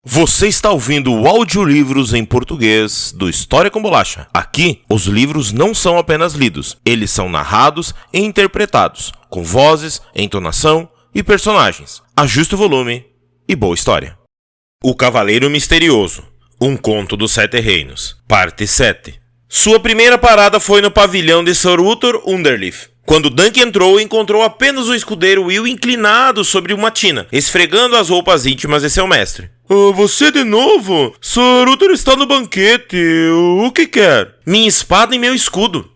Você está ouvindo o audiolivros em português do História com Bolacha. Aqui, os livros não são apenas lidos, eles são narrados e interpretados, com vozes, entonação e personagens. Ajuste o volume e boa história. O Cavaleiro Misterioso, um conto dos Sete Reinos, parte 7. Sua primeira parada foi no pavilhão de Sir Uther Underleaf. Quando Dunk entrou, encontrou apenas o escudeiro Will inclinado sobre uma tina, esfregando as roupas íntimas de seu mestre. Você de novo? Sir Uther está no banquete. O que quer? Minha espada e meu escudo.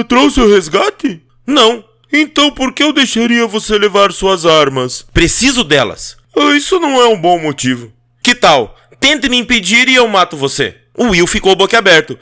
Trouxe o resgate? Não. Então por que eu deixaria você levar suas armas? Preciso delas. Isso não é um bom motivo. Que tal? Tente me impedir e eu mato você. O Will ficou boquiaberto.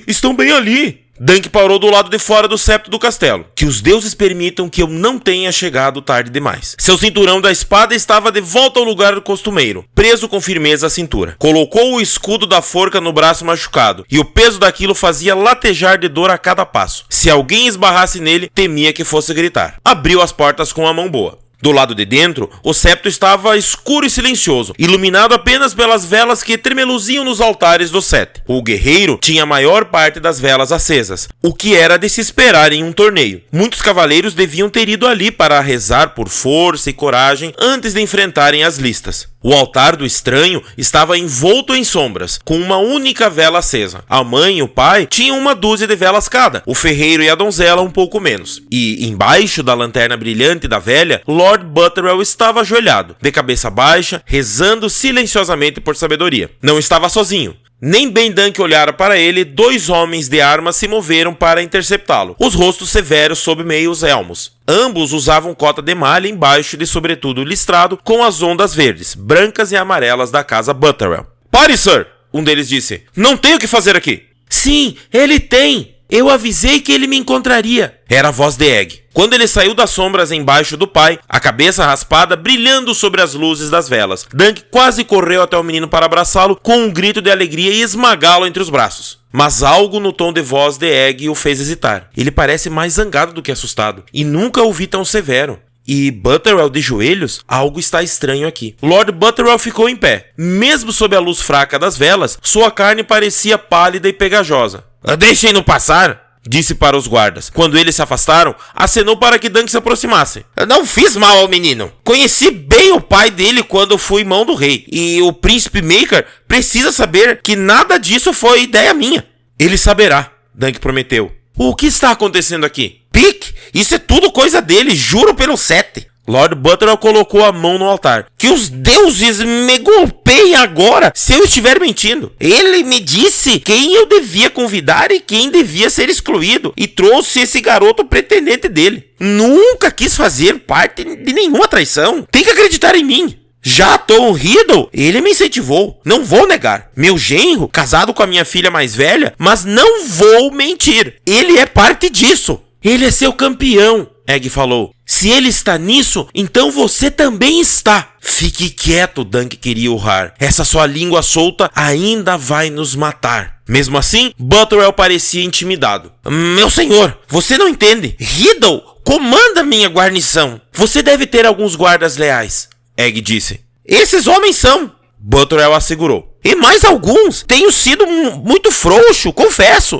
Estão bem ali. Dunk parou do lado de fora do septo do castelo. Que os deuses permitam que eu não tenha chegado tarde demais. Seu cinturão da espada estava de volta ao lugar costumeiro, preso com firmeza à cintura. Colocou o escudo da forca no braço machucado, e o peso daquilo fazia latejar de dor a cada passo. Se alguém esbarrasse nele, temia que fosse gritar. Abriu as portas com a mão boa. Do lado de dentro, o septo estava escuro e silencioso, iluminado apenas pelas velas que tremeluziam nos altares dos sete. O guerreiro tinha a maior parte das velas acesas, o que era de se esperar em um torneio. Muitos cavaleiros deviam ter ido ali para rezar por força e coragem antes de enfrentarem as listas. O altar do estranho estava envolto em sombras, com uma única vela acesa. A mãe e o pai tinham uma dúzia de velas cada, o ferreiro e a donzela um pouco menos. E, embaixo da lanterna brilhante da velha, Lord Butterwell estava ajoelhado, de cabeça baixa, rezando silenciosamente por sabedoria. Não estava sozinho. Nem bem Dunk olhara para ele, dois homens de armas se moveram para interceptá-lo, os rostos severos sob meios elmos. Ambos usavam cota de malha embaixo de sobretudo listrado com as ondas verdes, brancas e amarelas da casa Butterwell. "Pare, sir!" um deles disse. "Não tem o que fazer aqui." "Sim, ele tem! Eu avisei que ele me encontraria." Era a voz de Egg. Quando ele saiu das sombras embaixo do pai, a cabeça raspada brilhando sobre as luzes das velas, Dunk quase correu até o menino para abraçá-lo com um grito de alegria e esmagá-lo entre os braços. Mas algo no tom de voz de Egg o fez hesitar. Ele parece mais zangado do que assustado, e nunca o vi tão severo. E Butterwell de joelhos? Algo está estranho aqui. Lord Butterwell ficou em pé. Mesmo sob a luz fraca das velas, sua carne parecia pálida e pegajosa. "Deixem-no passar!" disse para os guardas. Quando eles se afastaram, acenou para que Dunk se aproximasse. "Não fiz mal ao menino. Conheci bem o pai dele quando fui mão do rei. E o príncipe Maker precisa saber que nada disso foi ideia minha." "Ele saberá", Dunk prometeu. "O que está acontecendo aqui?" "Pique, isso é tudo coisa dele, juro pelo sete." Lord Butterwell colocou a mão no altar. "Que os deuses me golpeiem agora se eu estiver mentindo. Ele me disse quem eu devia convidar e quem devia ser excluído, e trouxe esse garoto pretendente dele. Nunca quis fazer parte de nenhuma traição. Tem que acreditar em mim. Já Tom Riddle, ele me incentivou. Não vou negar. Meu genro, casado com a minha filha mais velha, mas não vou mentir. Ele é parte disso. Ele é seu campeão." Egg falou. "Se ele está nisso, então você também está." "Fique quieto", Dunk queria urrar. "Essa sua língua solta ainda vai nos matar." Mesmo assim, Butterwell parecia intimidado. "Meu senhor, você não entende. Riddle comanda minha guarnição. Você deve ter alguns guardas leais." Egg disse. "Esses homens são." Butterwell assegurou. "E mais alguns. Tenho sido muito frouxo, confesso.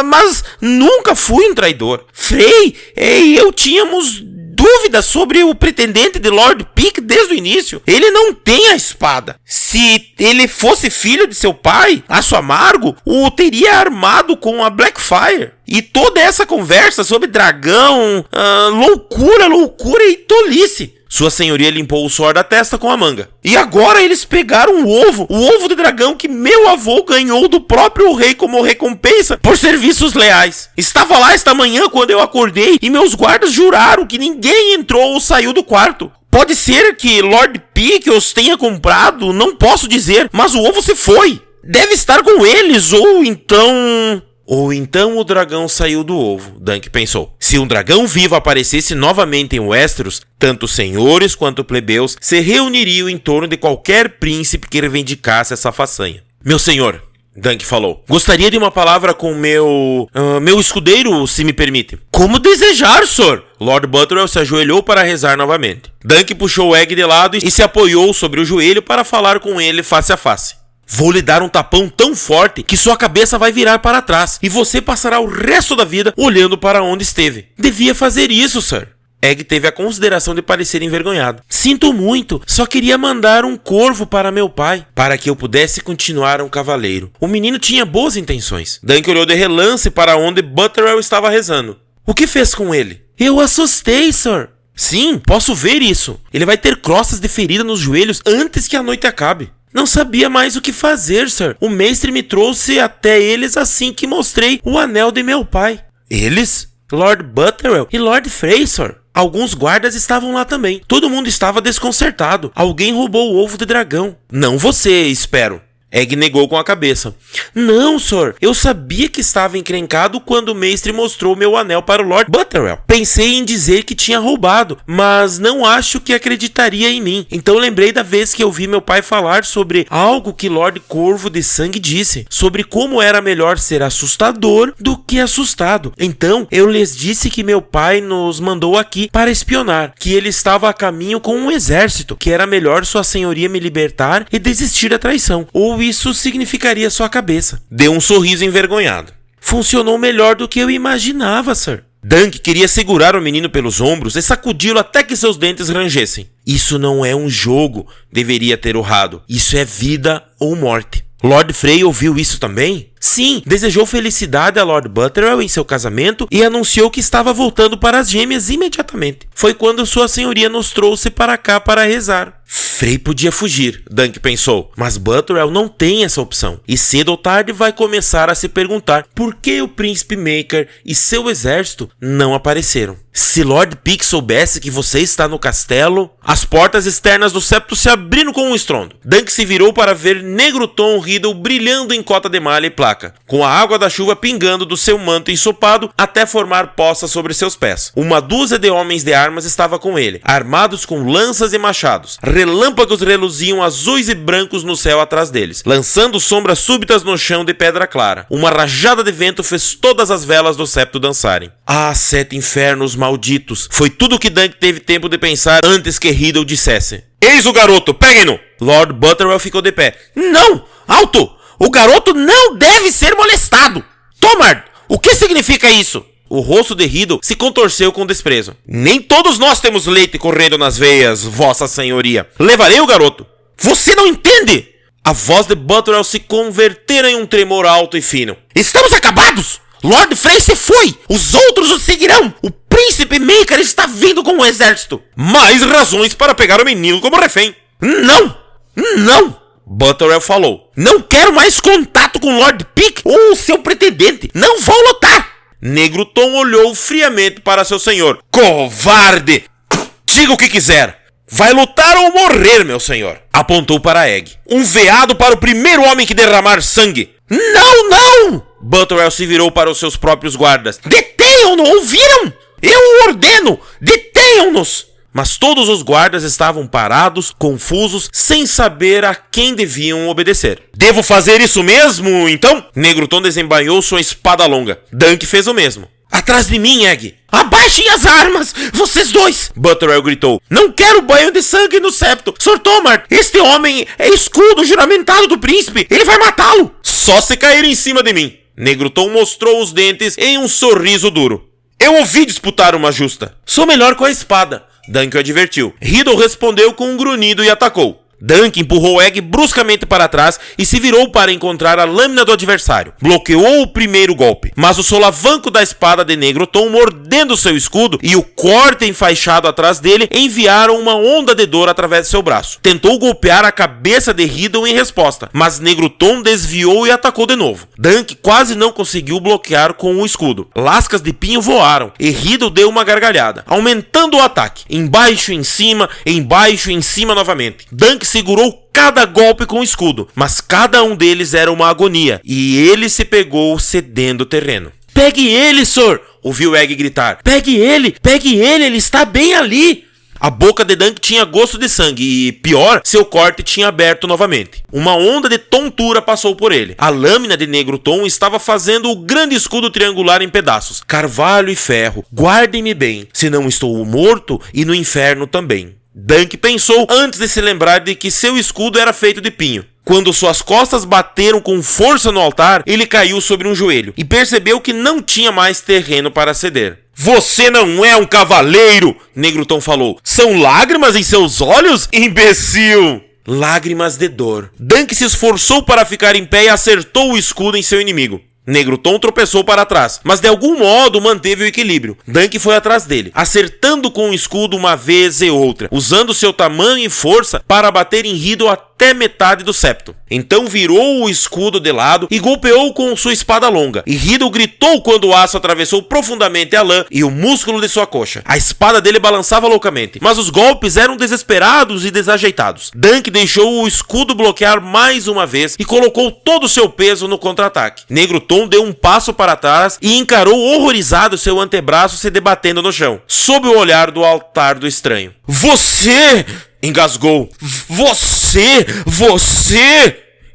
Mas nunca fui um traidor. Frey e eu tínhamos dúvidas sobre o pretendente de Lord Pique desde o início. Ele não tem a espada. Se ele fosse filho de seu pai, Aço Amargo, o teria armado com a Blackfire. E toda essa conversa sobre dragão, loucura e tolice." Sua senhoria limpou o suor da testa com a manga. "E agora eles pegaram o ovo de dragão que meu avô ganhou do próprio rei como recompensa por serviços leais. Estava lá esta manhã quando eu acordei e meus guardas juraram que ninguém entrou ou saiu do quarto. Pode ser que Lord Pique os tenha comprado, não posso dizer, mas o ovo se foi. Deve estar com eles, ou então o dragão saiu do ovo", Dunk pensou. Se um dragão vivo aparecesse novamente em Westeros, tanto senhores quanto plebeus se reuniriam em torno de qualquer príncipe que reivindicasse essa façanha. "Meu senhor", Dunk falou. Gostaria de uma palavra com meu escudeiro, se me permite. Como desejar, Sr. Lord Butterwell se ajoelhou para rezar novamente. Dunk puxou Egg de lado e se apoiou sobre o joelho para falar com ele face a face. Vou lhe dar um tapão tão forte que sua cabeça vai virar para trás e você passará o resto da vida olhando para onde esteve. Devia fazer isso, Sir. Egg teve a consideração de parecer envergonhado. Sinto muito, só queria mandar um corvo para meu pai, para que eu pudesse continuar um cavaleiro. O menino tinha boas intenções. Dunk olhou de relance para onde Butterwell estava rezando. O que fez com ele? Eu assustei, Sir. Sim, posso ver isso. Ele vai ter crostas de ferida nos joelhos antes que a noite acabe. Não sabia mais o que fazer, Sir. O mestre me trouxe até eles assim que mostrei o anel de meu pai. Eles? Lord Butterwell e Lord Frey, Sir. Alguns guardas estavam lá também. Todo mundo estava desconcertado. Alguém roubou o ovo de dragão. Não você, espero. Egg negou com a cabeça. Não, Sr. Eu sabia que estava encrencado quando o mestre mostrou meu anel para o Lord Butterwell. Pensei em dizer que tinha roubado, mas não acho que acreditaria em mim. Então lembrei da vez que eu vi meu pai falar sobre algo que Lord Corvo de Sangue disse, sobre como era melhor ser assustador do que assustado. Então eu lhes disse que meu pai nos mandou aqui para espionar, que ele estava a caminho com um exército, que era melhor sua senhoria me libertar e desistir da traição, ou isso significaria sua cabeça. Deu um sorriso envergonhado. Funcionou melhor do que eu imaginava, Sir. Dunk queria segurar o menino pelos ombros e sacudi-lo até que seus dentes rangessem. Isso não é um jogo, deveria ter urrado. Isso é vida ou morte. Lord Frey ouviu isso também? Sim, desejou felicidade a Lord Butterwell em seu casamento e anunciou que estava voltando para as gêmeas imediatamente. Foi quando sua senhoria nos trouxe para cá para rezar. Frey podia fugir, Dunk pensou, mas Butterwell não tem essa opção. E cedo ou tarde vai começar a se perguntar por que o Príncipe Maker e seu exército não apareceram. Se Lord Pick soubesse que você está no castelo... As portas externas do septo se abriram com um estrondo. Dunk se virou para ver Negro Tom Riddle brilhando em cota de malha e placa, com a água da chuva pingando do seu manto ensopado até formar poças sobre seus pés. Uma dúzia de homens de armas estava com ele, armados com lanças e machados. Relâmpagos reluziam azuis e brancos no céu atrás deles, lançando sombras súbitas no chão de pedra clara. Uma rajada de vento fez todas as velas do septo dançarem. Ah, 7 infernos malditos! Foi tudo o que Dunk teve tempo de pensar antes que Riddle dissesse. Eis o garoto, peguem-no! Lord Butterwell ficou de pé. Não! Alto! O garoto não deve ser molestado! Tomar! O que significa isso? O rosto de Riddle se contorceu com desprezo. Nem todos nós temos leite correndo nas veias, vossa senhoria. Levarei o garoto. Você não entende? A voz de Butterwell se convertera em um tremor alto e fino. Estamos acabados! Lord Frey se foi! Os outros o seguirão! O Príncipe Maker está vindo com um exército! Mais razões para pegar o menino como refém! Não! Não! Butterwell falou. Não quero mais contato com Lord Pick ou seu pretendente! Não vou lutar! Negro Tom olhou friamente para seu senhor. Covarde! Diga o que quiser! Vai lutar ou morrer, meu senhor! Apontou para Egg. Um veado para o primeiro homem que derramar sangue! Não, não! Butterwell se virou para os seus próprios guardas. Detenham-no, ouviram? Eu ordeno! Detenham-nos! Mas todos os guardas estavam parados, confusos, sem saber a quem deviam obedecer. Devo fazer isso mesmo, então? Negro Tom desembainhou sua espada longa. Dunk fez o mesmo. Atrás de mim, Egg! Abaixem as armas, vocês dois! Butterwell gritou. Não quero banho de sangue no septo! Sr. Tomar, este homem é escudo juramentado do príncipe! Ele vai matá-lo! Só se cair em cima de mim! Negro Tom mostrou os dentes em um sorriso duro. Eu ouvi disputar uma justa. Sou melhor com a espada. Dunk o advertiu. Riddle respondeu com um grunhido e atacou. Dunk empurrou Egg bruscamente para trás e se virou para encontrar a lâmina do adversário. Bloqueou o primeiro golpe, mas o solavanco da espada de Negro Tom mordendo seu escudo e o corte enfaixado atrás dele enviaram uma onda de dor através de seu braço. Tentou golpear a cabeça de Riddle em resposta, mas Negro Tom desviou e atacou de novo. Dunk quase não conseguiu bloquear com o escudo. Lascas de pinho voaram e Riddle deu uma gargalhada, aumentando o ataque. Embaixo, em cima novamente. Dunk segurou cada golpe com o escudo, mas cada um deles era uma agonia, e ele se pegou cedendo terreno. Pegue ele, Sr. Ouviu Egg gritar. Pegue ele, ele está bem ali! A boca de Dunk tinha gosto de sangue e, pior, seu corte tinha aberto novamente. Uma onda de tontura passou por ele. A lâmina de Negro Tom estava fazendo o grande escudo triangular em pedaços. Carvalho e ferro, guardem-me bem, senão estou morto e no inferno também. Dunk pensou antes de se lembrar de que seu escudo era feito de pinho. Quando suas costas bateram com força no altar, ele caiu sobre um joelho e percebeu que não tinha mais terreno para ceder. Você não é um cavaleiro, Negro Tom falou. São lágrimas em seus olhos, imbecil? Lágrimas de dor. Dunk se esforçou para ficar em pé e acertou o escudo em seu inimigo. Negro Tom tropeçou para trás, mas de algum modo manteve o equilíbrio. Dunk foi atrás dele, acertando com o escudo uma vez e outra, usando seu tamanho e força para bater em Riddle até metade do septo. Então virou o escudo de lado e golpeou com sua espada longa, e Riddle gritou quando o aço atravessou profundamente a lã e o músculo de sua coxa. A espada dele balançava loucamente, mas os golpes eram desesperados e desajeitados. Dunk deixou o escudo bloquear mais uma vez e colocou todo o seu peso no contra-ataque. Negro Tom deu um passo para trás e encarou horrorizado seu antebraço se debatendo no chão, sob o olhar do altar do estranho. Você! Engasgou. Você!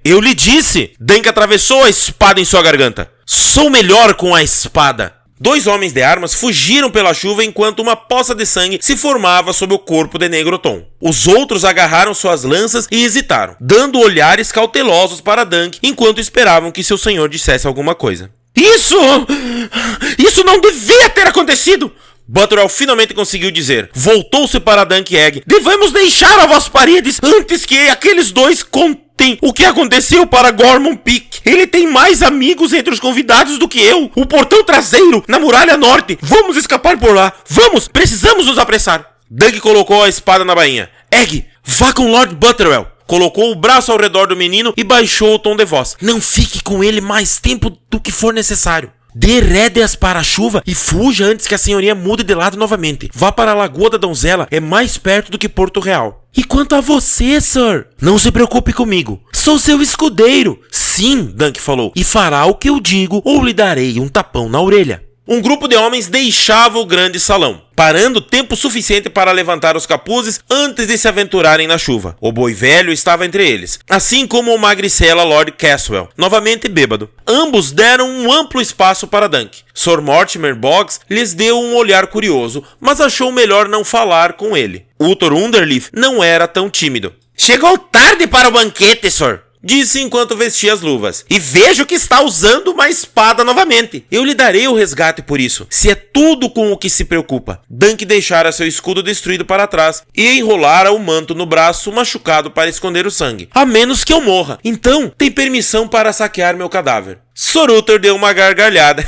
Eu lhe disse! Dunk atravessou a espada em sua garganta. Sou melhor com a espada. Dois homens de armas fugiram pela chuva enquanto uma poça de sangue se formava sob o corpo de Negro Tom. Os outros agarraram suas lanças e hesitaram, dando olhares cautelosos para Dunk enquanto esperavam que seu senhor dissesse alguma coisa. Isso não devia ter acontecido! Butterwell finalmente conseguiu dizer. Voltou-se para Dunk Egg. Devemos deixar a vossas paredes antes que aqueles dois contem o que aconteceu para Gormon Peak. Ele tem mais amigos entre os convidados do que eu. O portão traseiro, na muralha norte. Vamos escapar por lá. Vamos, precisamos nos apressar. Dunk colocou a espada na bainha. Egg, vá com Lord Butterwell. Colocou o braço ao redor do menino e baixou o tom de voz. Não fique com ele mais tempo do que for necessário. Dê rédeas para a chuva e fuja antes que a senhoria mude de lado novamente. Vá para a Lagoa da Donzela, é mais perto do que Porto Real. E quanto a você, Sir? Não se preocupe comigo. Sou seu escudeiro. Sim, Dunk falou. E fará o que eu digo ou lhe darei um tapão na orelha. Um grupo de homens deixava o grande salão, parando tempo suficiente para levantar os capuzes antes de se aventurarem na chuva. O boi velho estava entre eles, assim como o magricela Lord Caswell, novamente bêbado. Ambos deram um amplo espaço para Dunk. Sir Mortimer Boggs lhes deu um olhar curioso, mas achou melhor não falar com ele. Uthor Underleaf não era tão tímido. Chegou tarde para o banquete, Sir, disse enquanto vestia as luvas. E vejo que está usando uma espada novamente. Eu lhe darei o resgate por isso, se é tudo com o que se preocupa. Dunk deixara seu escudo destruído para trás e enrolara o manto no braço machucado para esconder o sangue. A menos que eu morra. Então, tem permissão para saquear meu cadáver. Sir Uthor deu uma gargalhada.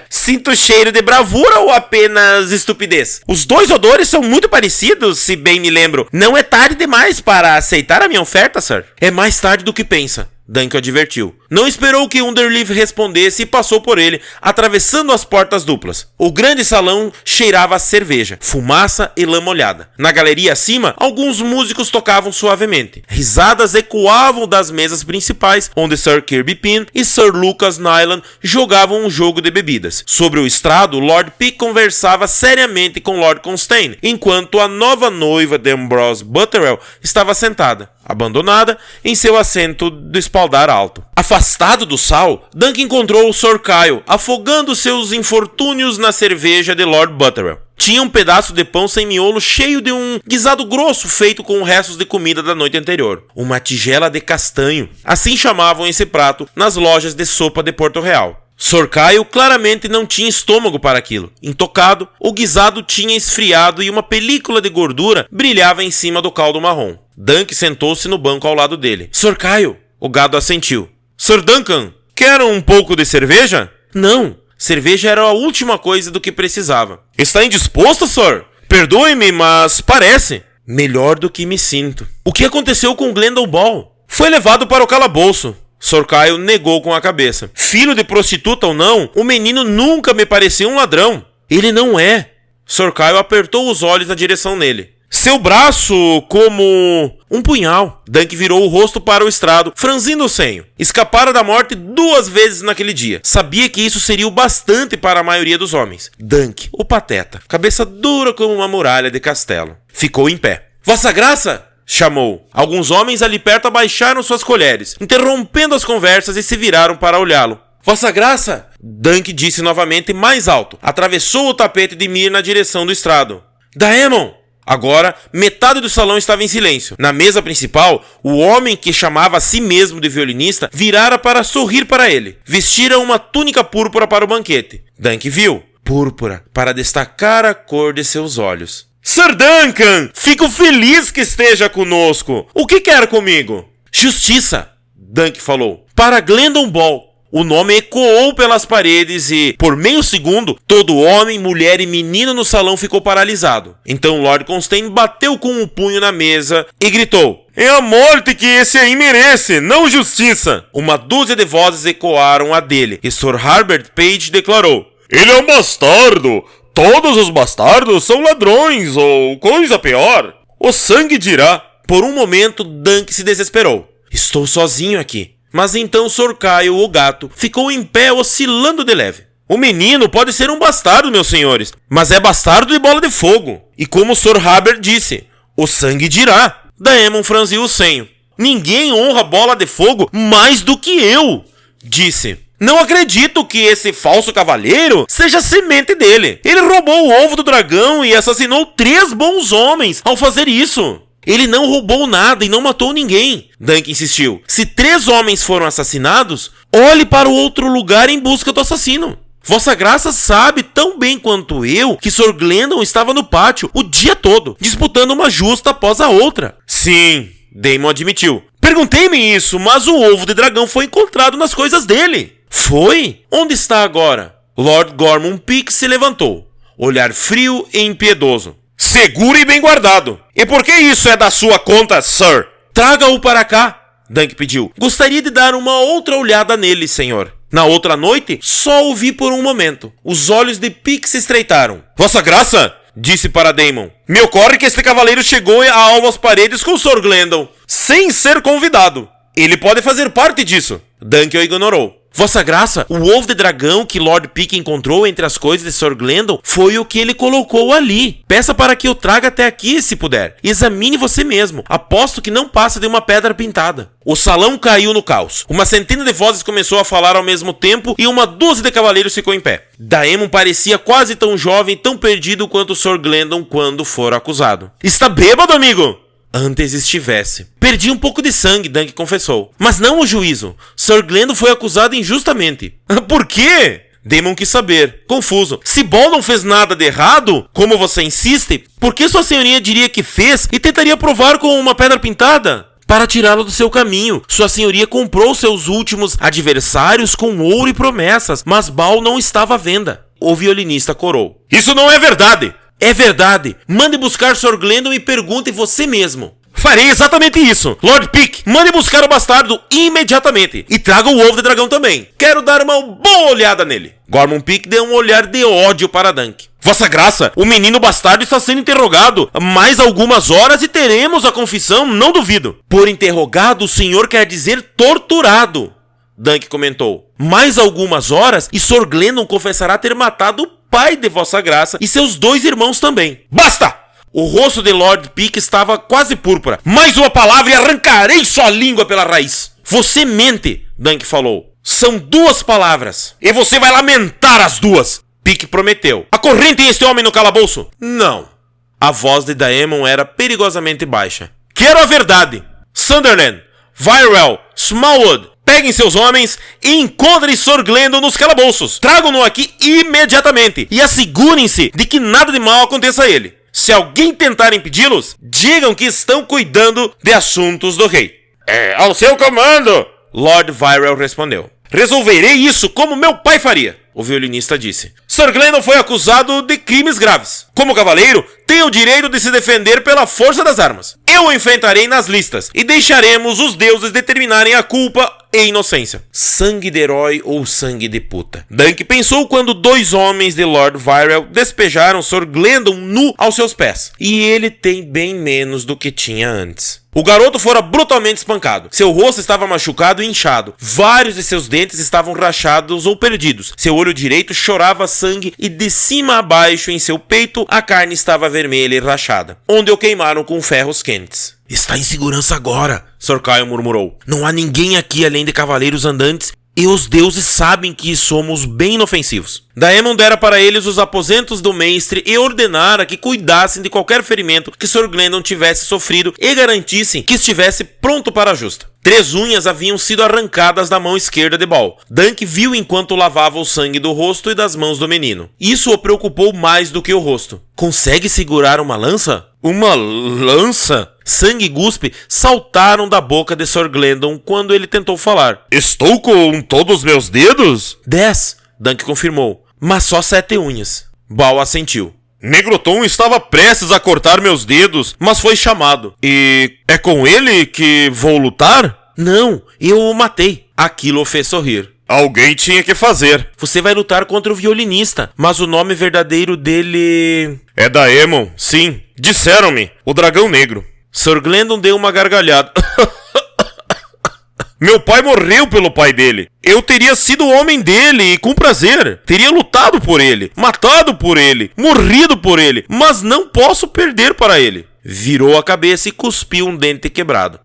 Sinto cheiro de bravura ou apenas estupidez? Os dois odores são muito parecidos, se bem me lembro. Não é tarde demais para aceitar a minha oferta, Sir? É mais tarde do que pensa, Dunk advertiu. Não esperou que Underleaf respondesse e passou por ele, atravessando as portas duplas. O grande salão cheirava a cerveja, fumaça e lã molhada. Na galeria acima, alguns músicos tocavam suavemente. Risadas ecoavam das mesas principais, onde Sir Kirby Pym e Sir Lucas Nyland jogavam um jogo de bebidas. Sobre o estrado, Lord Peak conversava seriamente com Lord Constantine, enquanto a nova noiva de Ambrose Butterwell estava sentada, abandonada, em seu assento do espaldar alto. Afastado do sal, Dunk encontrou o Sir Kyle, afogando seus infortúnios na cerveja de Lord Butterwell. Tinha um pedaço de pão sem miolo cheio de um guisado grosso feito com restos de comida da noite anterior. Uma tigela de castanho. Assim chamavam esse prato nas lojas de sopa de Porto Real. Sir Kyle claramente não tinha estômago para aquilo. Intocado, o guisado tinha esfriado e uma película de gordura brilhava em cima do caldo marrom. Dunk sentou-se no banco ao lado dele. Sir Kyle, o gado assentiu. Sir Duncan, quer um pouco de cerveja? Não, cerveja era a última coisa do que precisava. Está indisposto, Sir? Perdoe-me, mas parece. Melhor do que me sinto. O que aconteceu com Glendon Ball? Foi levado para o calabouço. Sir Kyle negou com a cabeça. Filho de prostituta ou não, o menino nunca me pareceu um ladrão. Ele não é. Sir Kyle apertou os olhos na direção dele. Seu braço como um punhal. Dunk virou o rosto para o estrado, franzindo o senho. Escapara da morte 2 vezes naquele dia. Sabia que isso seria o bastante para a maioria dos homens. Dunk, o pateta, cabeça dura como uma muralha de castelo, ficou em pé. Vossa Graça! Chamou. Alguns homens ali perto abaixaram suas colheres, interrompendo as conversas e se viraram para olhá-lo. Vossa Graça! Dunk disse novamente mais alto. Atravessou o tapete de Mir na direção do estrado. Daemon! Agora, metade do salão estava em silêncio. Na mesa principal, o homem que chamava a si mesmo de violinista virara para sorrir para ele. Vestira uma túnica púrpura para o banquete. Dunk viu. Púrpura, para destacar a cor de seus olhos. Sir Duncan! Fico feliz que esteja conosco. O que quer comigo? Justiça! Dunk falou. Para Glendon Ball. O nome ecoou pelas paredes e, por meio segundo, todo homem, mulher e menino no salão ficou paralisado. Então Lord Constantine bateu com o punho na mesa e gritou: é a morte que esse aí merece, não justiça! Uma dúzia de vozes ecoaram a dele e Sir Harbert Page declarou: ele é um bastardo! Todos os bastardos são ladrões ou coisa pior! O sangue dirá! Por um momento, Dunk se desesperou. Estou sozinho aqui. Mas então Sir Kyle, o gato, ficou em pé oscilando de leve. O menino pode ser um bastardo, meus senhores, mas é bastardo de bola de fogo. E como Sir Harbert disse, o sangue dirá. Daemon franziu o senho. Ninguém honra bola de fogo mais do que eu, disse. Não acredito que esse falso cavaleiro seja semente dele. Ele roubou o ovo do dragão e assassinou 3 bons homens ao fazer isso. Ele não roubou nada e não matou ninguém. Dunk insistiu. Se 3 homens foram assassinados, olhe para o outro lugar em busca do assassino. Vossa Graça sabe tão bem quanto eu que Sir Glendon estava no pátio o dia todo, disputando uma justa após a outra. Sim, Daemon admitiu. Perguntei-me isso, mas o ovo de dragão foi encontrado nas coisas dele. Foi? Onde está agora? Lord Gormon Peake se levantou, olhar frio e impiedoso. Seguro e bem guardado. E por que isso é da sua conta, Sir? Traga-o para cá, Dunk pediu. Gostaria de dar uma outra olhada nele, senhor. Na outra noite, só o vi por um momento. Os olhos de Peake se estreitaram. Vossa Graça, disse para Daemon. Me ocorre que este cavaleiro chegou a almas paredes com Sir Glendon, sem ser convidado. Ele pode fazer parte disso. Dunk o ignorou. Vossa Graça, o ovo de dragão que Lord Peake encontrou entre as coisas de Sir Glendon foi o que ele colocou ali. Peça para que eu traga até aqui, se puder. Examine você mesmo. Aposto que não passa de uma pedra pintada. O salão caiu no caos. Uma centena de vozes começou a falar ao mesmo tempo e uma dúzia de cavaleiros ficou em pé. Daemon parecia quase tão jovem e tão perdido quanto Sir Glendon quando for acusado. Está bêbado, amigo? Antes estivesse. Perdi um pouco de sangue, Dunk confessou. Mas não o juízo. Sir Glendon foi acusado injustamente. Por quê? Daemon quis saber, confuso. Se Ball não fez nada de errado, como você insiste, por que sua senhoria diria que fez e tentaria provar com uma pedra pintada? Para tirá-lo do seu caminho, sua senhoria comprou seus últimos adversários com ouro e promessas, mas Ball não estava à venda. O violinista corou. Isso não é verdade! É verdade. Mande buscar Sir Glendon e pergunte você mesmo. Farei exatamente isso. Lord Peake, mande buscar o bastardo imediatamente. E traga o ovo de dragão também. Quero dar uma boa olhada nele. Gormon Peake deu um olhar de ódio para Dunk. Vossa Graça, o menino bastardo está sendo interrogado. Mais algumas horas e teremos a confissão, não duvido. Por interrogado, o senhor quer dizer torturado. Dunk comentou. Mais algumas horas e Sir Glendon confessará ter matado o pai de Vossa Graça e seus 2 irmãos também. Basta! O rosto de Lord Peake estava quase púrpura. Mais uma palavra e arrancarei sua língua pela raiz. Você mente, Dunk falou. São 2 palavras. E você vai lamentar as 2. Peake prometeu. Acorrentem este homem no calabouço. Não. A voz de Daemon era perigosamente baixa. Quero a verdade. Sunderland, Vyrell, Smallwood, peguem seus homens e encontrem Sir Glendon nos calabouços. Tragam-no aqui imediatamente e assegurem-se de que nada de mal aconteça a ele. Se alguém tentar impedi-los, digam que estão cuidando de assuntos do rei. É ao seu comando, Lord Vyrell respondeu. Resolverei isso como meu pai faria, o violinista disse. Sir Glendon foi acusado de crimes graves. Como cavaleiro, tem o direito de se defender pela força das armas. Eu o enfrentarei nas listas e deixaremos os deuses determinarem a culpa e inocência. Sangue de herói ou sangue de puta? Dunk pensou quando 2 homens de Lord Tyrell despejaram Sr. Glendon nu aos seus pés. E ele tem bem menos do que tinha antes. O garoto fora brutalmente espancado. Seu rosto estava machucado e inchado. Vários de seus dentes estavam rachados ou perdidos. Seu olho direito chorava sangue e de cima a baixo em seu peito a carne estava vermelha e rachada, onde o queimaram com ferros quentes. Está em segurança agora, Sr. Kyle murmurou. Não há ninguém aqui além de cavaleiros andantes e os deuses sabem que somos bem inofensivos. Daemon dera para eles os aposentos do mestre e ordenara que cuidassem de qualquer ferimento que Sr. Glendon tivesse sofrido e garantissem que estivesse pronto para a justa. 3 unhas haviam sido arrancadas da mão esquerda de Ball. Dunk viu enquanto lavava o sangue do rosto e das mãos do menino. Isso o preocupou mais do que o rosto. Consegue segurar uma lança? Uma lança? Sangue e guspe saltaram da boca de Sr. Glendon quando ele tentou falar. Estou com todos os meus dedos? 10, Dunk confirmou, mas só 7 unhas. Ball assentiu. Negroton estava prestes a cortar meus dedos, mas foi chamado. E é com ele que vou lutar? Não, eu o matei. Aquilo o fez sorrir. Alguém tinha que fazer. Você vai lutar contra o violinista, mas o nome verdadeiro dele... É Daemon, sim. Disseram-me, o dragão negro. Sr. Glendon deu uma gargalhada. Meu pai morreu pelo pai dele. Eu teria sido o homem dele e com prazer. Teria lutado por ele, matado por ele, morrido por ele, mas não posso perder para ele. Virou a cabeça e cuspiu um dente quebrado.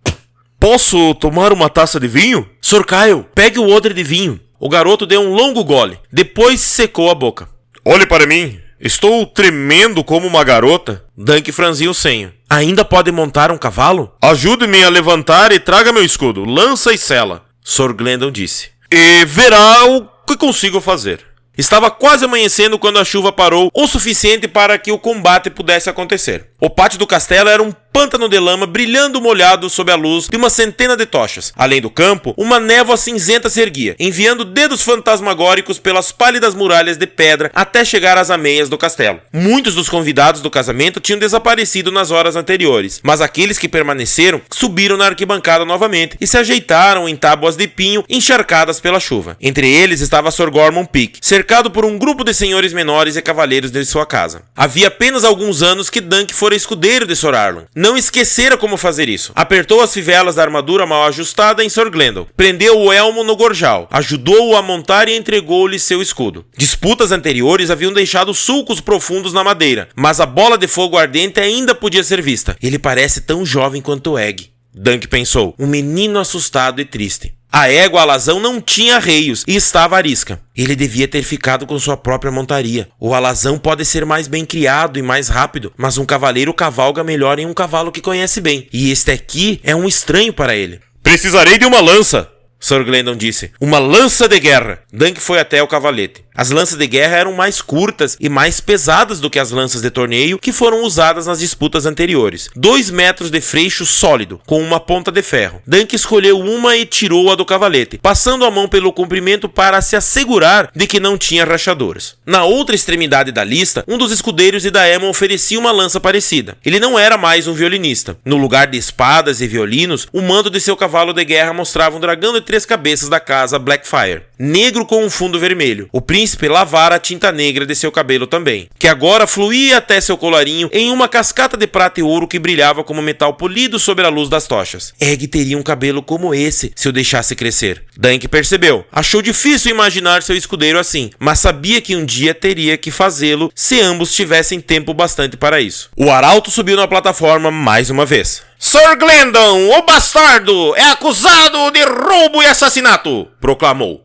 Posso tomar uma taça de vinho? Sr. Kyle, pegue o odre de vinho. O garoto deu um longo gole, depois secou a boca. Olhe para mim. Estou tremendo como uma garota. Dunk franziu o senho. Ainda pode montar um cavalo? Ajude-me a levantar e traga meu escudo, lança e sela, Sr. Glendon disse. E verá o que consigo fazer. Estava quase amanhecendo quando a chuva parou o suficiente para que o combate pudesse acontecer. O pátio do castelo era um pântano de lama brilhando molhado sob a luz de uma centena de tochas. Além do campo, uma névoa cinzenta se erguia, enviando dedos fantasmagóricos pelas pálidas muralhas de pedra até chegar às ameias do castelo. Muitos dos convidados do casamento tinham desaparecido nas horas anteriores, mas aqueles que permaneceram subiram na arquibancada novamente e se ajeitaram em tábuas de pinho encharcadas pela chuva. Entre eles estava Sr. Gormon Peak, cercado por um grupo de senhores menores e cavaleiros de sua casa. Havia apenas alguns anos que Dunk fora escudeiro de Sr. Arlan. Não esquecera como fazer isso. Apertou as fivelas da armadura mal ajustada em Sr. Glendon, prendeu o elmo no gorjal, ajudou-o a montar e entregou-lhe seu escudo. Disputas anteriores haviam deixado sulcos profundos na madeira, mas a bola de fogo ardente ainda podia ser vista. Ele parece tão jovem quanto Egg, Dunk pensou, um menino assustado e triste. A égua alazão não tinha arreios e estava arisca. Ele devia ter ficado com sua própria montaria. O alazão pode ser mais bem criado e mais rápido, mas um cavaleiro cavalga melhor em um cavalo que conhece bem. E este aqui é um estranho para ele. Precisarei de uma lança, Sr. Glendon disse. Uma lança de guerra. Dunk foi até o cavalete. As lanças de guerra eram mais curtas e mais pesadas do que as lanças de torneio que foram usadas nas disputas anteriores. 2 metros de freixo sólido, com uma ponta de ferro. Dunk escolheu uma e tirou-a do cavalete, passando a mão pelo comprimento para se assegurar de que não tinha rachaduras. Na outra extremidade da lista, um dos escudeiros de Daemon oferecia uma lança parecida. Ele não era mais um violinista. No lugar de espadas e violinos, o manto de seu cavalo de guerra mostrava um dragão de 3 cabeças da casa Blackfyre, negro com um fundo vermelho. O príncipe lavara a tinta negra de seu cabelo também, que agora fluía até seu colarinho em uma cascata de prata e ouro que brilhava como metal polido sob a luz das tochas. Egg teria um cabelo como esse se o deixasse crescer. Dunk percebeu. Achou difícil imaginar seu escudeiro assim, mas sabia que um dia teria que fazê-lo se ambos tivessem tempo bastante para isso. O arauto subiu na plataforma mais uma vez. Sr. Glendon, o bastardo, é acusado de roubo e assassinato, proclamou.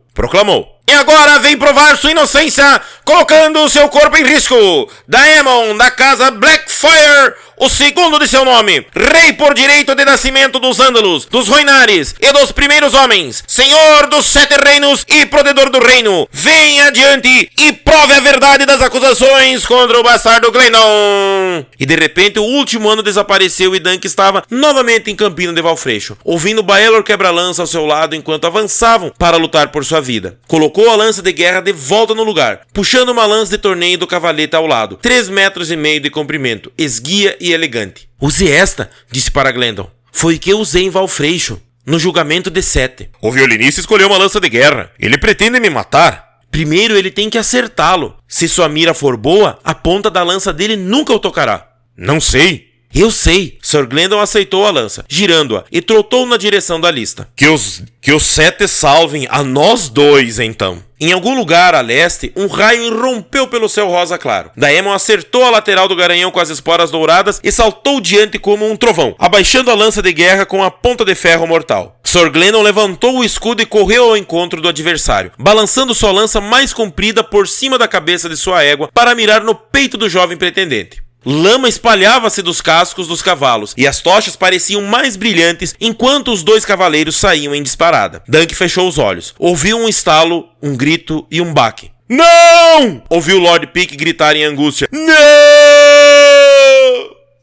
E agora vem provar sua inocência, colocando seu corpo em risco. Daemon, da casa Blackfyre, o segundo de seu nome, rei por direito de nascimento dos Ândalos, dos Roinares e dos primeiros homens, senhor dos 7 reinos e protetor do reino, venha adiante e prove a verdade das acusações contra o bastardo Glendon. E de repente o último ano desapareceu e Dunk estava novamente em Campina de Valfreixo, ouvindo Baelor quebra-lança ao seu lado enquanto avançavam para lutar por sua vida. Colocou a lança de guerra de volta no lugar, puxando uma lança de torneio do cavalete ao lado, 3,5 metros de comprimento, esguia e elegante. Use esta, disse para Glendon. Foi que eu usei em Valfreixo. no julgamento de Sete. O violinista escolheu uma lança de guerra. Ele pretende me matar. Primeiro ele tem que acertá-lo. Se sua mira for boa, a ponta da lança dele nunca o tocará. Não sei. Eu sei. Sir Glendon aceitou a lança, girando-a, e trotou na direção da lista. Que os Sete salvem a nós dois, então. Em algum lugar a leste, um raio irrompeu pelo céu rosa claro. Daemon acertou a lateral do garanhão com as esporas douradas e saltou diante como um trovão, abaixando a lança de guerra com a ponta de ferro mortal. Sir Glendon levantou o escudo e correu ao encontro do adversário, balançando sua lança mais comprida por cima da cabeça de sua égua para mirar no peito do jovem pretendente. Lama espalhava-se dos cascos dos cavalos, e as tochas pareciam mais brilhantes enquanto os dois cavaleiros saíam em disparada. Dunk fechou os olhos. Ouviu um estalo, um grito e um baque. Não! Ouviu Lord Pique gritar em angústia. Não!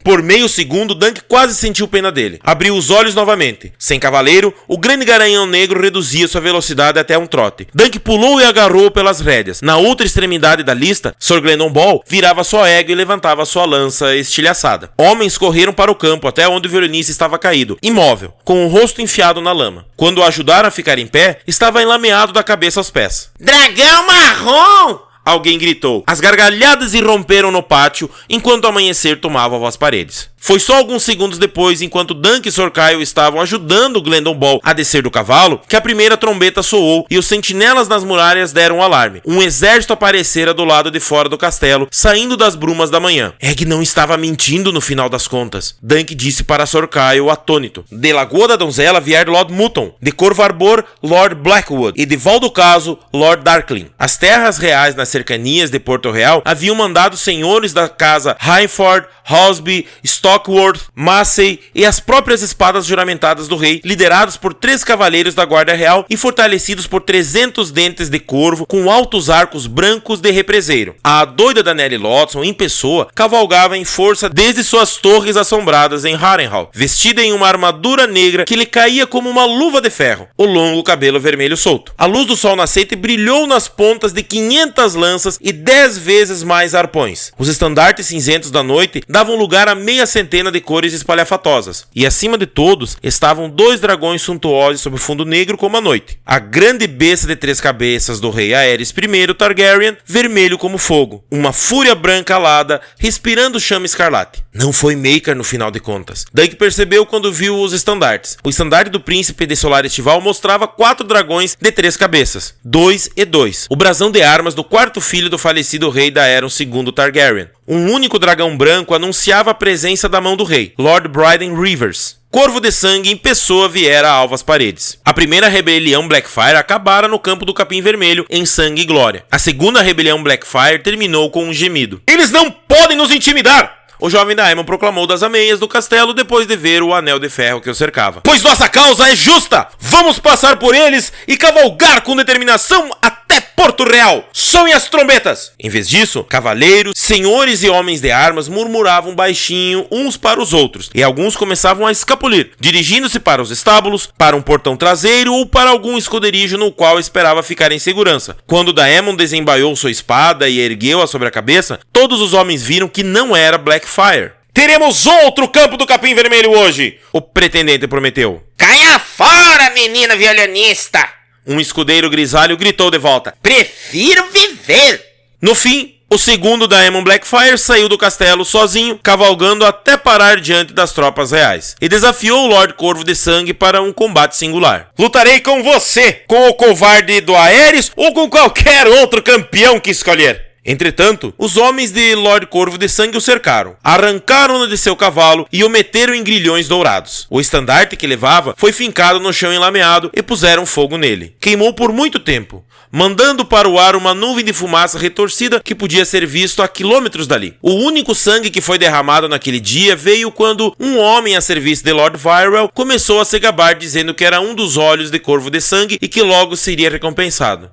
Por meio segundo, Dunk quase sentiu pena dele. Abriu os olhos novamente. Sem cavaleiro, o grande garanhão negro reduzia sua velocidade até um trote. Dunk pulou e agarrou pelas rédeas. Na outra extremidade da lista, Sir Glendon Ball virava sua égua e levantava sua lança estilhaçada. Homens correram para o campo até onde o violinista estava caído, imóvel, com o rosto enfiado na lama. Quando o ajudaram a ficar em pé, estava enlameado da cabeça aos pés. Dragão marrom! Alguém gritou. As gargalhadas irromperam no pátio enquanto o amanhecer tomava as paredes. Foi só alguns segundos depois, enquanto Dunk e Sir Kyle estavam ajudando Glendon Ball a descer do cavalo, que a primeira trombeta soou e os sentinelas nas muralhas deram um alarme. Um exército aparecera do lado de fora do castelo, saindo das brumas da manhã. Egg não estava mentindo no final das contas, Dunk disse para Sir Kyle atônito. De Lagoa da Donzela vier Lord Mutton, de Corvarbor, Lord Blackwood e de Val do Caso, Lord Darkling. As terras reais nas cercanias de Porto Real haviam mandado senhores da casa Highford, Hosby, Stockworth, Massey e as próprias espadas juramentadas do rei, liderados por 3 cavaleiros da guarda real e fortalecidos por 300 dentes de corvo com altos arcos brancos de represeiro. A doida da Nelly Lodson, em pessoa, cavalgava em força desde suas torres assombradas em Harrenhal, vestida em uma armadura negra que lhe caía como uma luva de ferro, o longo cabelo vermelho solto. A luz do sol nascente brilhou nas pontas de 500 lanças e 10 vezes mais arpões. Os estandartes cinzentos da noite davam lugar a meia centena de cores espalhafatosas, e acima de todos estavam 2 dragões suntuosos sob o fundo negro como a noite. A grande besta de 3 cabeças do rei Aerys I Targaryen, vermelho como fogo, uma fúria branca alada, respirando chama escarlate. Não foi Maker no final de contas. Dunk percebeu quando viu os estandartes. O estandarte do príncipe de Solar Estival mostrava 4 dragões de 3 cabeças, 2 e 2, o brasão de armas do 4º filho do falecido rei Daeron II Targaryen. Um único dragão branco anunciava a presença da mão do rei, Lord Bryden Rivers. Corvo de sangue em pessoa viera a alvas paredes. A primeira rebelião Blackfyre acabara no campo do Capim Vermelho, em sangue e glória. A segunda rebelião Blackfyre terminou com um gemido. Eles não podem nos intimidar! O jovem Daemon proclamou das ameias do castelo depois de ver o anel de ferro que o cercava. Pois nossa causa é justa! Vamos passar por eles e cavalgar com determinação até Porto Real! Soem as trombetas! Em vez disso, cavaleiros, senhores e homens de armas murmuravam baixinho uns para os outros, e alguns começavam a escapulir, dirigindo-se para os estábulos, para um portão traseiro ou para algum esconderijo no qual esperava ficar em segurança. Quando Daemon desembaiou sua espada e ergueu-a sobre a cabeça, todos os homens viram que não era Blackfyre. Teremos outro campo do Capim Vermelho hoje, o pretendente prometeu. Caia fora, menina violinista! Um escudeiro grisalho gritou de volta. Prefiro viver! No fim, o segundo Daemon Blackfyre saiu do castelo sozinho, cavalgando até parar diante das tropas reais, e desafiou o Lord Corvo de Sangue para um combate singular. Lutarei com você, com o covarde do Aerys ou com qualquer outro campeão que escolher. Entretanto, os homens de Lord Corvo de Sangue o cercaram, arrancaram-no de seu cavalo e o meteram em grilhões dourados. O estandarte que levava foi fincado no chão enlameado e puseram fogo nele. Queimou por muito tempo, mandando para o ar uma nuvem de fumaça retorcida que podia ser visto a quilômetros dali. O único sangue que foi derramado naquele dia veio quando um homem a serviço de Lord Tyrell começou a se gabar dizendo que era um dos olhos de Corvo de Sangue e que logo seria recompensado.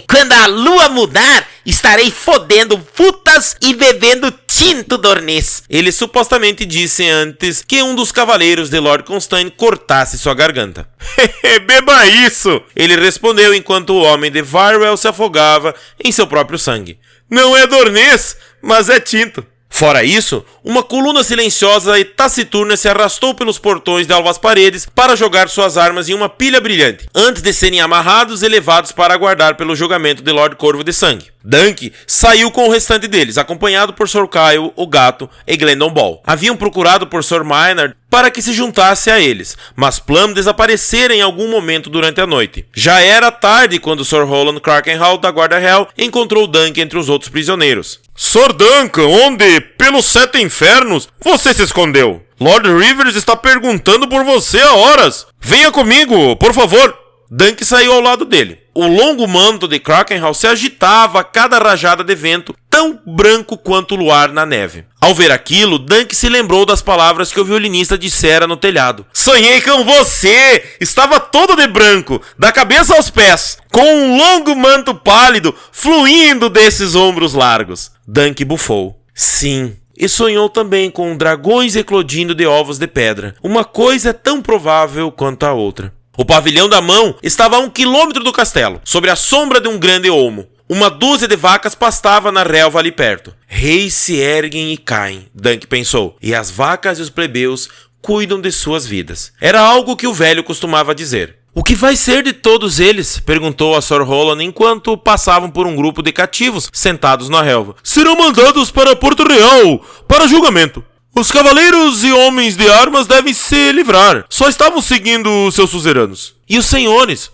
Quando a lua mudar, estarei fodendo putas e bebendo tinto dornês. Ele supostamente disse antes que um dos cavaleiros de Lord Constantine cortasse sua garganta. Beba isso! Ele respondeu enquanto o homem de Tyrell se afogava em seu próprio sangue. Não é dornês, mas é tinto. Fora isso, uma coluna silenciosa e taciturna se arrastou pelos portões de Alvas Paredes para jogar suas armas em uma pilha brilhante, antes de serem amarrados e levados para aguardar pelo julgamento de Lord Corvo de Sangue. Dunk saiu com o restante deles, acompanhado por Sr. Kyle, o Gato e Glendon Ball. Haviam procurado por Sr. Maynard para que se juntasse a eles, mas Plum desaparecera em algum momento durante a noite. Já era tarde quando Sr. Roland Krakenhall, da Guarda Real, encontrou Dunk entre os outros prisioneiros. Sr. Duncan, onde, pelos 7 infernos, você se escondeu? Lord Rivers está perguntando por você há horas. Venha comigo, por favor. Dunk saiu ao lado dele. O longo manto de Krakenhall se agitava a cada rajada de vento, tão branco quanto o luar na neve. Ao ver aquilo, Dunk se lembrou das palavras que o violinista dissera no telhado. Sonhei com você! Estava todo de branco, da cabeça aos pés, com um longo manto pálido fluindo desses ombros largos. Dunk bufou. Sim. E sonhou também com dragões eclodindo de ovos de pedra. Uma coisa tão provável quanto a outra. O pavilhão da mão estava a 1 quilômetro do castelo, sobre a sombra de um grande olmo. Uma dúzia de vacas pastava na relva ali perto. Reis se erguem e caem, Dunk pensou, e as vacas e os plebeus cuidam de suas vidas. Era algo que o velho costumava dizer. O que vai ser de todos eles? Perguntou a Sr. Roland enquanto passavam por um grupo de cativos sentados na relva. Serão mandados para Porto Real, para julgamento. Os cavaleiros e homens de armas devem se livrar. Só estavam seguindo seus suzeranos. E os senhores?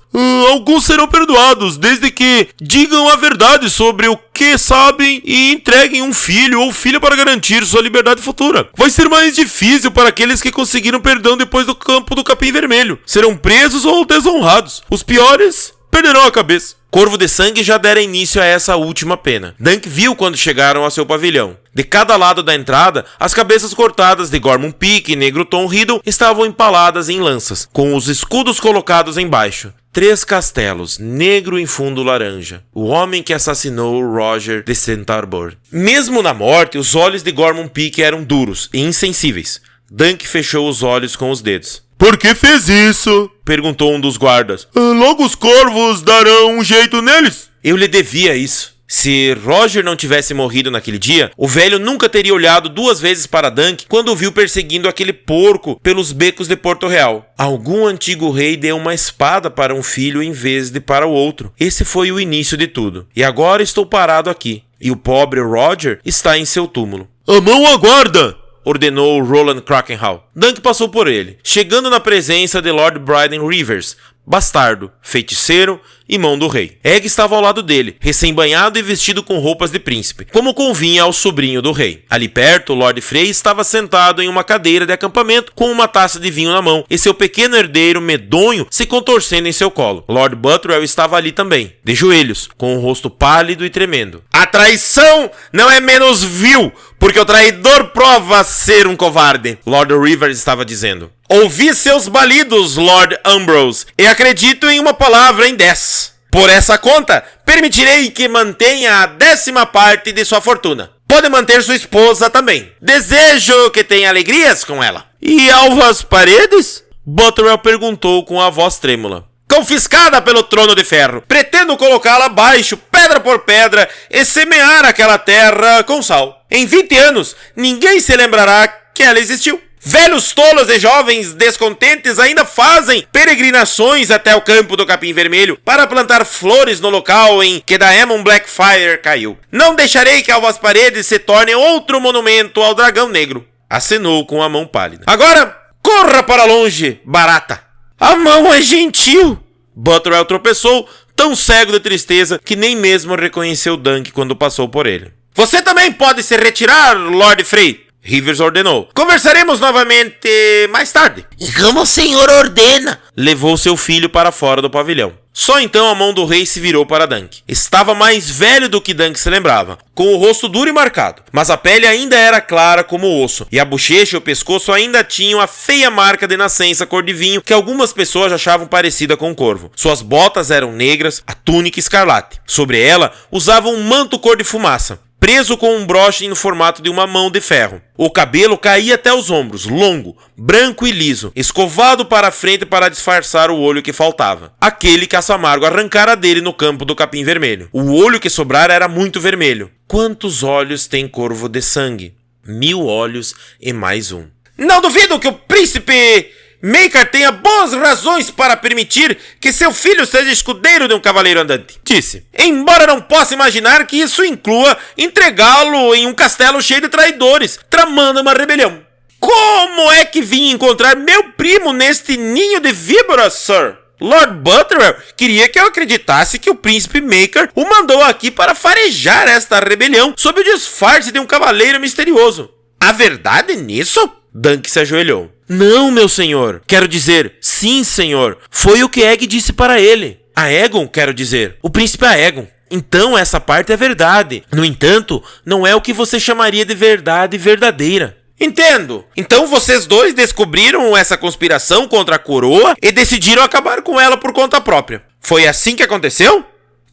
Alguns serão perdoados, desde que digam a verdade sobre o que sabem e entreguem um filho ou filha para garantir sua liberdade futura. Vai ser mais difícil para aqueles que conseguiram perdão depois do campo do Capim Vermelho. Serão presos ou desonrados. Os piores perderão a cabeça. Corvo de Sangue já dera início a essa última pena. Dunk viu quando chegaram a seu pavilhão. De cada lado da entrada, as cabeças cortadas de Gormon Peak e Negro Tom Riddle estavam empaladas em lanças, com os escudos colocados embaixo. 3 castelos, negro em fundo laranja. O homem que assassinou Roger de Centarbor. Mesmo na morte, os olhos de Gormon Peak eram duros e insensíveis. Dunk fechou os olhos com os dedos. Por que fez isso? Perguntou um dos guardas. Logo os corvos darão um jeito neles. Eu lhe devia isso. Se Roger não tivesse morrido naquele dia, o velho nunca teria olhado 2 vezes para Dunk quando o viu perseguindo aquele porco pelos becos de Porto Real. Algum antigo rei deu uma espada para um filho em vez de para o outro. Esse foi o início de tudo. E agora estou parado aqui. E o pobre Roger está em seu túmulo. A mão aguarda! Ordenou Roland Krakenhall. Dunk passou por ele, chegando na presença de Lord Bryden Rivers, bastardo, feiticeiro e mão do rei. Egg estava ao lado dele, recém-banhado e vestido com roupas de príncipe, como convinha ao sobrinho do rei. Ali perto, Lord Frey estava sentado em uma cadeira de acampamento com uma taça de vinho na mão e seu pequeno herdeiro medonho se contorcendo em seu colo. Lord Butterwell estava ali também, de joelhos, com o rosto pálido e tremendo. A traição não é menos vil, porque o traidor prova ser um covarde, Lord Rivers estava dizendo. Ouvi seus balidos, Lord Ambrose, e acredito em uma palavra em 10. Por essa conta, permitirei que mantenha a 10ª parte de sua fortuna. Pode manter sua esposa também. Desejo que tenha alegrias com ela. E Alvas Paredes? Butterwell perguntou com a voz trêmula. Confiscada pelo trono de ferro. Pretendo colocá-la abaixo, pedra por pedra, e semear aquela terra com sal. Em 20 anos, ninguém se lembrará que ela existiu. Velhos tolos e jovens descontentes ainda fazem peregrinações até o campo do Capim Vermelho para plantar flores no local em que Daemon Blackfire caiu. Não deixarei que Alvas Paredes se torne outro monumento ao dragão negro. Acenou com a mão pálida. Agora, corra para longe, barata. A mão é gentil. Butterwell tropeçou, tão cego de tristeza que nem mesmo reconheceu Dunk quando passou por ele. Você também pode se retirar, Lord Frey. Rivers ordenou. Conversaremos novamente mais tarde. E como o senhor ordena? Levou seu filho para fora do pavilhão. Só então a mão do rei se virou para Dunk. Estava mais velho do que Dunk se lembrava, com o rosto duro e marcado, mas a pele ainda era clara como osso, e a bochecha e o pescoço ainda tinham a feia marca de nascença cor de vinho que algumas pessoas achavam parecida com um corvo. Suas botas eram negras, a túnica escarlate. Sobre ela, usava um manto cor de fumaça, preso com um broche no formato de uma mão de ferro. O cabelo caía até os ombros, longo, branco e liso, escovado para a frente para disfarçar o olho que faltava. Aquele que Assamargo arrancara dele no campo do Capim Vermelho. O olho que sobrara era muito vermelho. Quantos olhos tem Corvo de Sangue? 1000 olhos e mais um. Não duvido que o príncipe Maker tenha boas razões para permitir que seu filho seja escudeiro de um cavaleiro andante, disse. Embora não possa imaginar que isso inclua entregá-lo em um castelo cheio de traidores, tramando uma rebelião. Como é que vim encontrar meu primo neste ninho de víboras, Sir? Lord Butterwell queria que eu acreditasse que o príncipe Maker o mandou aqui para farejar esta rebelião sob o disfarce de um cavaleiro misterioso. Há verdade nisso? Dunk se ajoelhou. Não, meu senhor. Quero dizer, sim, senhor. Foi o que Egg disse para ele. Aegon, quero dizer. O príncipe Aegon. Então essa parte é verdade. No entanto, não é o que você chamaria de verdade verdadeira. Entendo. Então vocês dois descobriram essa conspiração contra a coroa e decidiram acabar com ela por conta própria. Foi assim que aconteceu?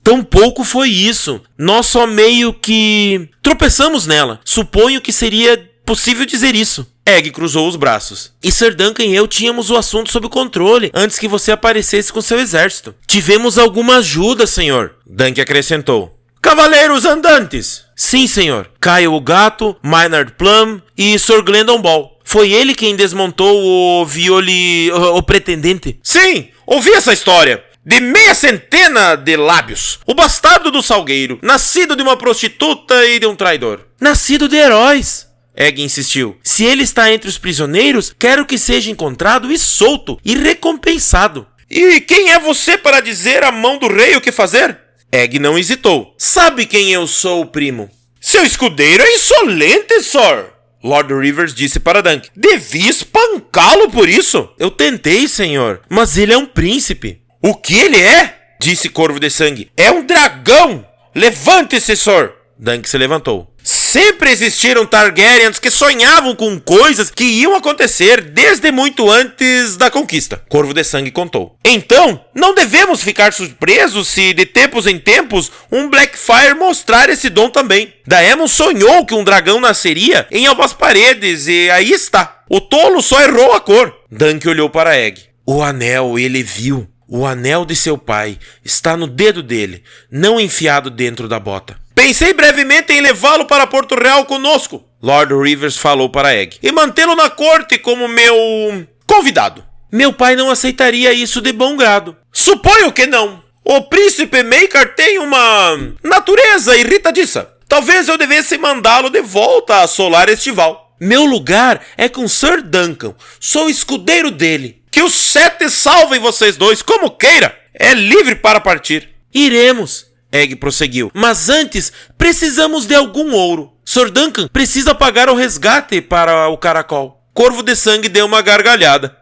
Tampouco foi isso. Nós só meio que tropeçamos nela. Suponho que seria possível dizer isso. Egg cruzou os braços. E Sir Duncan e eu tínhamos o assunto sob controle antes que você aparecesse com seu exército. Tivemos alguma ajuda, senhor. Dunk acrescentou. Cavaleiros andantes. Sim, senhor. Kyle o Gato, Maynard Plum e Sir Glendon Ball. Foi ele quem desmontou o pretendente. Sim, ouvi essa história. De 600 de lábios. O bastardo do Salgueiro, nascido de uma prostituta e de um traidor. Nascido de heróis. Egg insistiu. Se ele está entre os prisioneiros, quero que seja encontrado e solto e recompensado. E quem é você para dizer à mão do rei o que fazer? Egg não hesitou. Sabe quem eu sou, primo? Seu escudeiro é insolente, Sir. Lord Rivers disse para Dunk. Devia espancá-lo por isso. Eu tentei, senhor, mas ele é um príncipe. O que ele é? Disse Corvo de Sangue. É um dragão. Levante-se, Sir. Dunk se levantou. Sempre existiram Targaryens que sonhavam com coisas que iam acontecer desde muito antes da conquista. Corvo de Sangue contou. Então, não devemos ficar surpresos se de tempos em tempos um Blackfyre mostrar esse dom também. Daemon sonhou que um dragão nasceria em Alvas Paredes e aí está. O tolo só errou a cor. Dunk olhou para Egg. O anel ele viu. O anel de seu pai está no dedo dele, não enfiado dentro da bota. Pensei brevemente em levá-lo para Porto Real conosco, Lord Rivers falou para Egg, e mantê-lo na corte como meu convidado. Meu pai não aceitaria isso de bom grado. Suponho que não. O príncipe Maker tem uma natureza irritadiça. Talvez eu devesse mandá-lo de volta a Solar Estival. Meu lugar é com Sir Duncan. Sou escudeiro dele. Que os 7 salvem vocês dois, como queira. É livre para partir. Iremos. Egg prosseguiu. Mas antes, precisamos de algum ouro. Sir Duncan precisa pagar o resgate para o caracol. Corvo de Sangue deu uma gargalhada.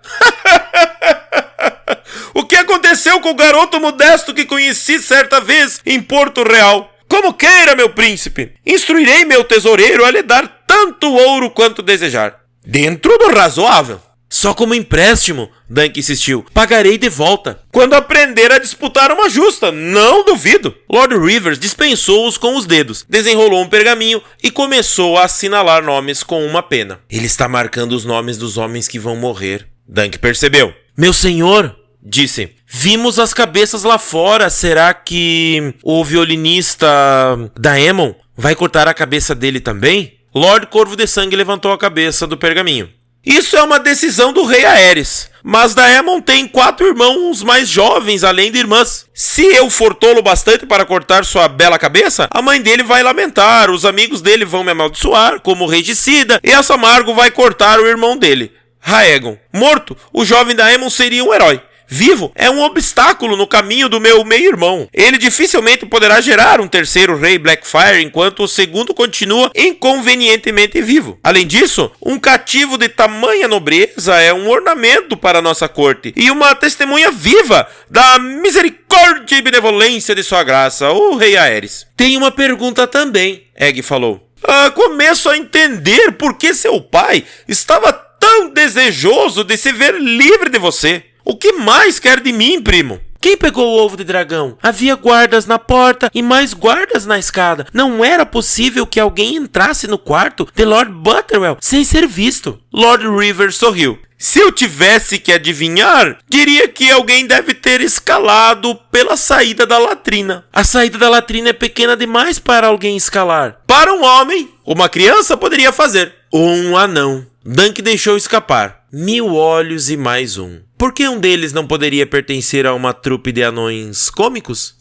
O que aconteceu com o garoto modesto que conheci certa vez em Porto Real? Como queira, meu príncipe. Instruirei meu tesoureiro a lhe dar tanto ouro quanto desejar. Dentro do razoável. Só como empréstimo, Dunk insistiu. Pagarei de volta. Quando aprender a disputar uma justa, não duvido. Lord Rivers dispensou-os com os dedos, desenrolou um pergaminho e começou a assinalar nomes com uma pena. Ele está marcando os nomes dos homens que vão morrer. Dunk percebeu. Meu senhor, disse, vimos as cabeças lá fora. Será que o violinista Daemon vai cortar a cabeça dele também? Lord Corvo de Sangue levantou a cabeça do pergaminho. Isso é uma decisão do rei Aerys, mas Daemon tem 4 irmãos mais jovens, além de irmãs. Se eu for tolo bastante para cortar sua bela cabeça, a mãe dele vai lamentar, os amigos dele vão me amaldiçoar como regicida, e essa Margo vai cortar o irmão dele, Aegon. Morto, o jovem Daemon seria um herói. Vivo é um obstáculo no caminho do meu meio-irmão. Ele dificilmente poderá gerar um terceiro rei Blackfyre enquanto o segundo continua inconvenientemente vivo. Além disso, um cativo de tamanha nobreza é um ornamento para nossa corte e uma testemunha viva da misericórdia e benevolência de sua graça, o rei Aerys. Tem uma pergunta também, Egg falou. Começo a entender por que seu pai estava tão desejoso de se ver livre de você. O que mais quer de mim, primo? Quem pegou o ovo de dragão? Havia guardas na porta e mais guardas na escada. Não era possível que alguém entrasse no quarto de Lord Butterwell sem ser visto. Lord Rivers sorriu. Se eu tivesse que adivinhar, diria que alguém deve ter escalado pela saída da latrina. A saída da latrina é pequena demais para alguém escalar. Para um homem, uma criança poderia fazer. Um anão. Dunk deixou escapar. 1000 olhos e mais um. Por que um deles não poderia pertencer a uma trupe de anões cômicos?